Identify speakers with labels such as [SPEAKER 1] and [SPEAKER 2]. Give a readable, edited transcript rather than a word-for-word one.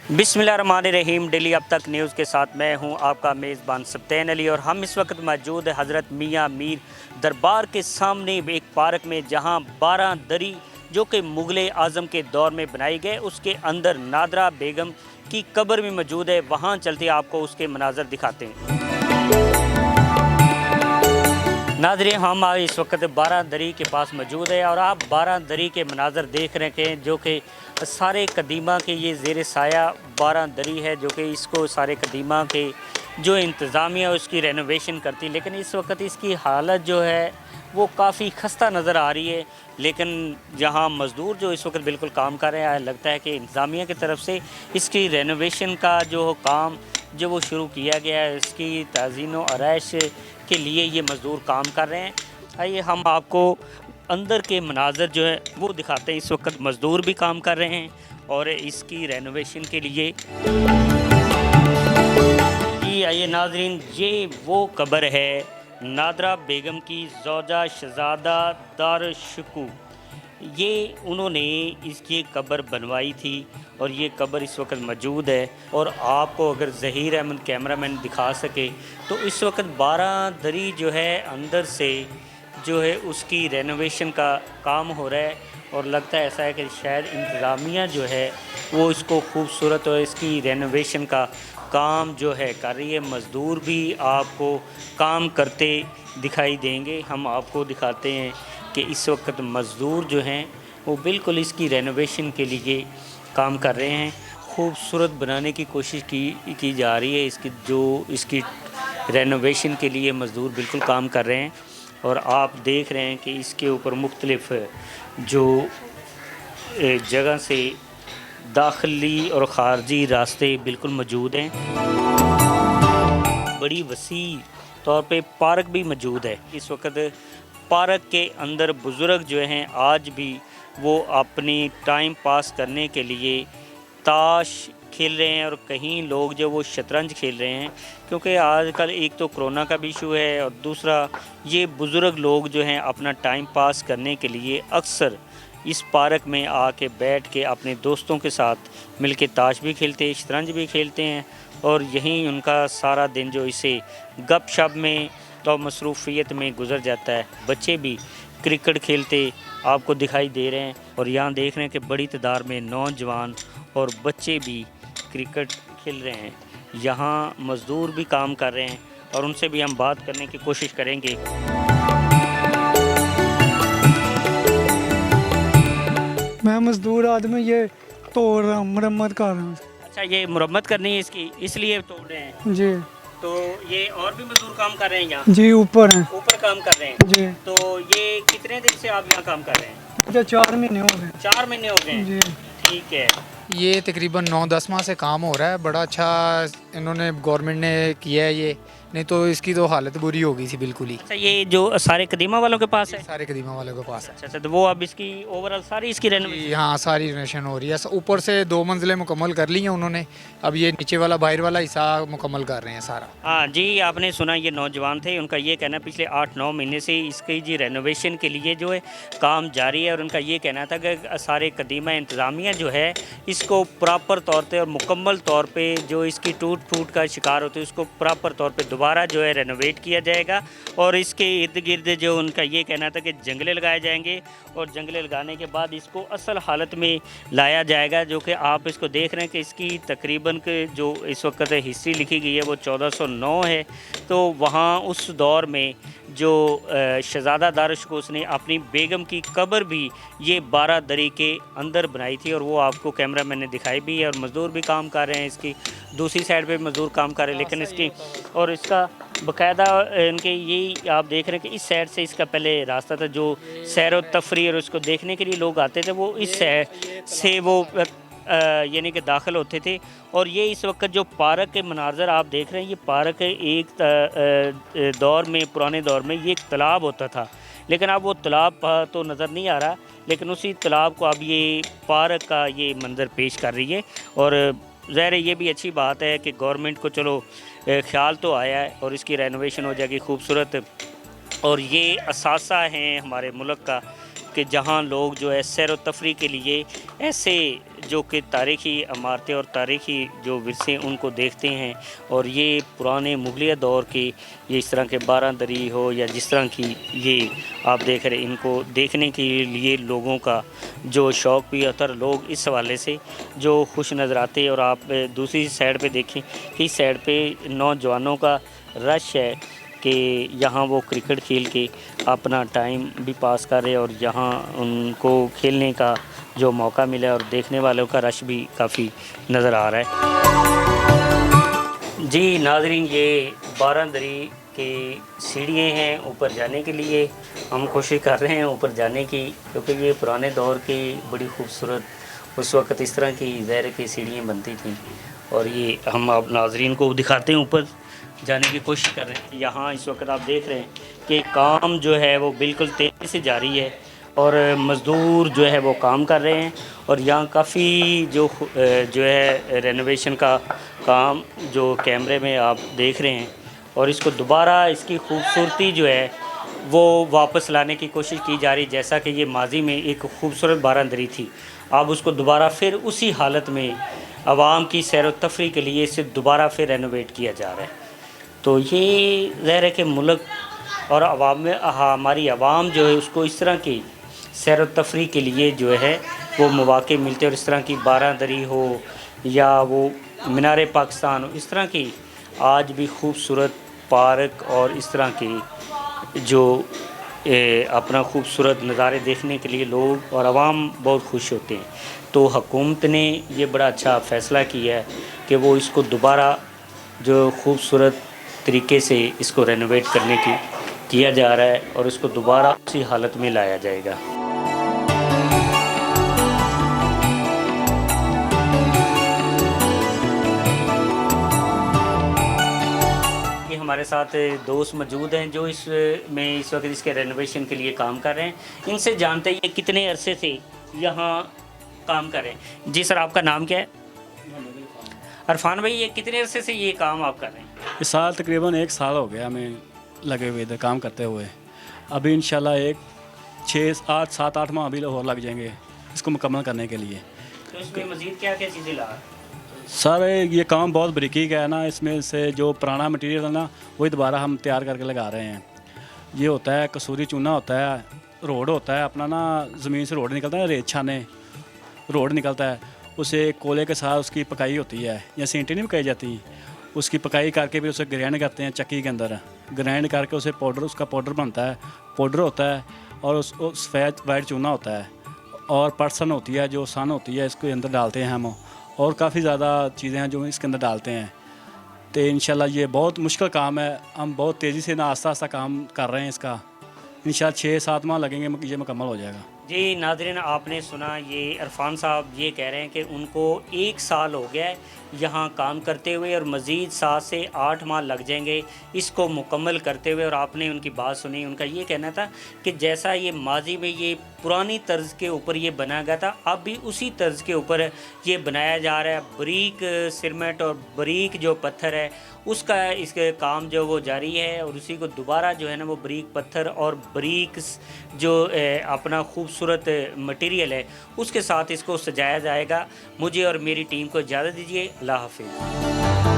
[SPEAKER 1] बिस्मिल्लाहिर्रहमानिर्रहीम। डेली अब तक न्यूज़ के साथ मैं हूं आपका मेज़बान सब्तैन अली और हम इस वक्त मौजूद है हज़रत मियाँ मीर दरबार के सामने एक पार्क में, जहां 12 दरी जो कि मुग़ल आज़म के दौर में बनाई गए, उसके अंदर नादरा बेगम की कब्र भी मौजूद है। वहां चलते आपको उसके मनाज़र दिखाते हैं। नाज़रीन, हम इस वक्त 12 दरी के पास मौजूद है और आप 12 दरी के मनाज़र देख रहे हैं, जो कि सारे कदीमा के ये ज़ेर साया 12 दरी है, जो कि इसको सारे कदीमा के जो इंतज़ामिया उसकी रेनोवेशन करती, लेकिन इस वक्त इसकी हालत जो है वो काफ़ी खस्ता नज़र आ रही है। लेकिन जहां मज़दूर जो इस वक्त बिल्कुल काम कर रहे हैं, लगता है कि इंतज़ामिया की तरफ से इसकी रेनोवेशन का जो काम जो वो शुरू किया गया है, इसकी ताज़ीन व आराइश के लिए ये मज़दूर काम कर रहे हैं। आइए हम आपको अंदर के मनाज़र जो है वो दिखाते हैं। इस वक्त मज़दूर भी काम कर रहे हैं और इसकी रेनोवेशन के लिए। जी आइए नाज़रीन, ये वो कब्र है नादरा बेगम की ज़ौजा शहज़ादा दारुश्शुकू। ये उन्होंने इसकी कब्र बनवाई थी और ये कब्र इस वक्त मौजूद है। और आपको अगर ज़हीर अहमद कैमरामैन दिखा सके तो इस वक्त 12 दरी जो है अंदर से जो है उसकी रेनोवेशन का काम हो रहा है और लगता है ऐसा है कि शायद इंतज़ामिया जो है वो इसको खूबसूरत और इसकी रेनोवेशन का काम जो है कर रही है। मज़दूर भी आपको काम करते दिखाई देंगे। हम आपको दिखाते हैं कि इस वक्त मज़दूर जो हैं वो बिल्कुल इसकी रेनोवेशन के लिए काम कर रहे हैं। खूबसूरत बनाने की कोशिश की जा रही है। इसकी रेनोवेशन के लिए मज़दूर बिल्कुल काम कर रहे हैं और आप देख रहे हैं कि इसके ऊपर मुख्तलिफ़ जो जगह से दाखिली और ख़ारजी रास्ते बिल्कुल मौजूद हैं। बड़ी वसी तौर पे पार्क भी मौजूद है। इस वक्त पार्क के अंदर बुज़ुर्ग जो हैं आज भी वो अपनी टाइम पास करने के लिए ताश खेल रहे हैं और कहीं लोग जो वो शतरंज खेल रहे हैं, क्योंकि आजकल एक तो कोरोना का भी इशू है और दूसरा ये बुज़ुर्ग लोग जो हैं अपना टाइम पास करने के लिए अक्सर इस पार्क में आके बैठ के अपने दोस्तों के साथ मिलके ताश भी खेलते हैं, शतरंज भी खेलते हैं और यहीं उनका सारा दिन जो इसे गपशप में तो मसरूफ़ियत में गुज़र जाता है। बच्चे भी क्रिकेट खेलते आपको दिखाई दे रहे हैं और यहाँ देख रहे हैं कि बड़ी तादाद में नौजवान और बच्चे भी क्रिकेट खेल रहे हैं। यहाँ मज़दूर भी काम कर रहे हैं और उनसे भी हम बात करने की कोशिश करेंगे।
[SPEAKER 2] मैं मजदूर आदमी ये तोड़ रहा हूँ, मरम्मत कर रहा हूँ।
[SPEAKER 1] अच्छा, ये मुरम्मत करनी है इसकी, इसलिए तोड़ रहे हैं।
[SPEAKER 2] जी
[SPEAKER 1] तो ये और भी मजदूर काम कर रहे हैं यहाँ?
[SPEAKER 2] जी ऊपर हैं।
[SPEAKER 1] ऊपर काम कर रहे हैं
[SPEAKER 2] जी।
[SPEAKER 1] तो ये कितने दिन से आप यहाँ काम कर रहे हैं?
[SPEAKER 2] मुझे 4 महीने हो गए।
[SPEAKER 1] 4 महीने हो गए हैं।
[SPEAKER 2] जी
[SPEAKER 1] ठीक है।
[SPEAKER 3] ये तकरीबन 9-10 माह से काम हो रहा है। बड़ा अच्छा इन्होंने गवर्नमेंट ने किया है ये, नहीं तो इसकी तो हालत बुरी हो गई थी बिल्कुल ही।
[SPEAKER 1] अच्छा, ये जो सारे कदीमा वालों के पास है?
[SPEAKER 3] सारे कदीमा वालों के पास है।
[SPEAKER 1] अच्छा अच्छा, तो वो अब इसकी ओवरऑल सारी इसकी रेनोवेशन?
[SPEAKER 3] हाँ, सारी रिनोवेशन हो रही है। ऊपर से 2 मंजिलें मुकम्मल कर ली हैं उन्होंने, अब ये नीचे वाला बाहर वाला हिस्सा मुकम्मल कर रहे हैं सारा।
[SPEAKER 1] हाँ जी, आपने सुना, ये नौजवान थे, उनका ये कहना पिछले 8-9 महीने से इसकी जी रेनोवेशन के लिए जो है काम जारी है और उनका ये कहना था कि सारे कदीमा इंतज़ामिया जो है इसको प्रॉपर तौर पे और मुकम्मल तौर पे जो इसकी टूट फूट का शिकार होती है उसको प्रॉपर तौर पे दोबारा जो है रेनोवेट किया जाएगा और इसके इर्द गिर्द जो उनका ये कहना था कि जंगले लगाए जाएंगे और जंगले लगाने के बाद इसको असल हालत में लाया जाएगा। जो कि आप इसको देख रहे हैं कि इसकी तकरीबन के जो इस वक्त हिस्ट्री लिखी गई है वो 1409 है। तो वहाँ उस दौर में जो शहज़ादा दारुश्शुकू ने अपनी बेगम की कब्र भी ये 12 दरी के अंदर बनाई थी और वो आपको कैमरा मैन ने दिखाई भी है और मज़दूर भी काम कर रहे हैं। इसकी दूसरी साइड पे मज़दूर काम कर रहे हैं, लेकिन इसकी और इसका बाकायदा इनके यही आप देख रहे हैं कि इस साइड से इसका पहले रास्ता था जो सैर व तफरी और उसको देखने के लिए लोग आते थे, वो इस साइड से वो यानी कि दाखिल होते थे। और ये इस वक्त जो पार्क के मनाज़र आप देख रहे हैं, ये पार्क एक दौर में, पुराने दौर में ये एक तालाब होता था, लेकिन अब वो तालाब तो नज़र नहीं आ रहा, लेकिन उसी तालाब को अब ये पार्क का ये मंज़र पेश कर रही है। और ज़ाहिर है ये भी अच्छी बात है कि गवर्नमेंट को चलो ख्याल तो आया है और इसकी रेनोवेशन हो जाएगी खूबसूरत। और ये असासा हैं हमारे मुल्क का कि जहाँ लोग जो है सैर व तफरी के लिए ऐसे जो कि तारीख़ी इमारतें और तारीख़ी जो विरसे उनको देखते हैं। और ये पुराने मुगलिया दौर की ये इस तरह के बारादरी हो या जिस तरह की ये आप देख रहे, इनको देखने के लिए लोगों का जो शौक़ भी होता है, लोग इस हवाले से जो खुश नज़र आते हैं। और आप दूसरी साइड पे देखें कि इस साइड पे नौजवानों का रश है कि यहाँ वो क्रिकेट खेल के अपना टाइम भी पास कर रहे हैं और यहाँ उनको खेलने का जो मौका मिला और देखने वालों का रश भी काफ़ी नज़र आ रहा है। जी नाज़रीन, ये बारादरी के सीढ़ियाँ हैं ऊपर जाने के लिए। हम कोशिश कर रहे हैं ऊपर जाने की, क्योंकि ये पुराने दौर की बड़ी खूबसूरत उस वक़्त इस तरह की ज़हर की सीढ़ियाँ बनती थीं। और ये हम आप नाज़रीन को दिखाते हैं, ऊपर जाने की कोशिश कर रहे हैं। यहाँ इस वक्त आप देख रहे हैं कि काम जो है वो बिल्कुल तेज़ी से जारी है और मज़दूर जो है वो काम कर रहे हैं। और यहाँ काफ़ी जो है रेनोवेशन का काम जो कैमरे में आप देख रहे हैं, और इसको दोबारा इसकी खूबसूरती जो है वो वापस लाने की कोशिश की जा रही। जैसा कि ये माजी में एक खूबसूरत बारादरी थी, अब उसको दोबारा फिर उसी हालत में आवाम की सैर व तफरी के लिए इसे दोबारा फिर रेनोवेट किया जा रहा है। तो ये ज़ाहिर है कि मुल्क और अवाम में हमारी आवाम जो है उसको इस तरह की सैर व तफरी के लिए जो है वो मौक़े मिलते हैं। और इस तरह की बारादरी हो या वो मीनार पाकिस्तान हो, इस तरह की आज भी खूबसूरत पार्क और इस तरह की जो अपना खूबसूरत नज़ारे देखने के लिए लोग और आवाम बहुत खुश होते हैं। तो हुकूमत ने ये बड़ा अच्छा फ़ैसला किया है कि वो इसको दोबारा जो खूबसूरत तरीके से इसको रेनोवेट करने की किया जा रहा है और इसको दोबारा उसी हालत में लाया जाएगा। ये हमारे साथ दोस्त मौजूद हैं जो इस वक्त इसके रेनोवेशन के लिए काम कर रहे हैं। इनसे जानते हैं ये कितने अरसे से यहाँ काम कर रहे हैं। जी सर, आपका नाम क्या है? अरफान भाई, ये कितने अरसे से ये काम आप कर रहे हैं?
[SPEAKER 4] इस साल तकरीबन 1 साल हो गया हमें लगे हुए इधर काम करते हुए। अभी इंशाल्लाह एक 6-8 7-8 माह अभी और लग जाएंगे इसको मुकम्मल करने के लिए।
[SPEAKER 1] तो इसमें मज़ीद क्या क्या चीज़ें ला?
[SPEAKER 4] सर ये काम बहुत बारीकी का है ना, इसमें से जो पुराना मटेरियल है ना वही दोबारा हम तैयार करके लगा रहे हैं। ये होता है कसूरी चूना, होता है रोड, होता है अपना ना ज़मीन से रोड निकलता है, रेत छाने रोड निकलता है, उसे कोले के साथ उसकी पकाई होती है या सींटी नहीं पकाई जाती, उसकी पकाई करके फिर उसे ग्राइंड करते हैं चक्की के अंदर, ग्राइंड करके उसे पाउडर, उसका पाउडर बनता है, पाउडर होता है। और उस सफ़ेद वाइट चूना होता है और पर्सन होती है जो सन होती है, इसके अंदर डालते हैं हम। और काफ़ी ज़्यादा चीज़ें हैं जो इसके अंदर डालते हैं। तो इंशाल्लाह ये बहुत मुश्किल काम है, हम बहुत तेज़ी से ना आस्ता आस्ता काम कर रहे हैं इसका। इंशाल्लाह 6-7 माह लगेंगे, ये मुकम्मल हो जाएगा।
[SPEAKER 1] जी नाज़रीन, आपने सुना ये अरफान साहब ये कह रहे हैं कि उनको 1 साल हो गया है यहाँ काम करते हुए और मज़ीद 7 से 8 माह लग जाएंगे इसको मुकम्मल करते हुए। और आपने उनकी बात सुनी, उनका ये कहना था कि जैसा ये माजी में ये पुरानी तर्ज के ऊपर ये बनाया गया था, अब भी उसी तर्ज के ऊपर ये बनाया जा रहा है। बारीक सीमेंट और बारीक जो पत्थर है उसका इसके काम जो वो जारी है और उसी को दोबारा जो है ना वो बारीक पत्थर और बारीक जो अपना खूबसूरत मटेरियल है उसके साथ इसको सजाया जाएगा। मुझे और मेरी टीम को इजाज़त दीजिए। अल्लाह हाफ़िज़।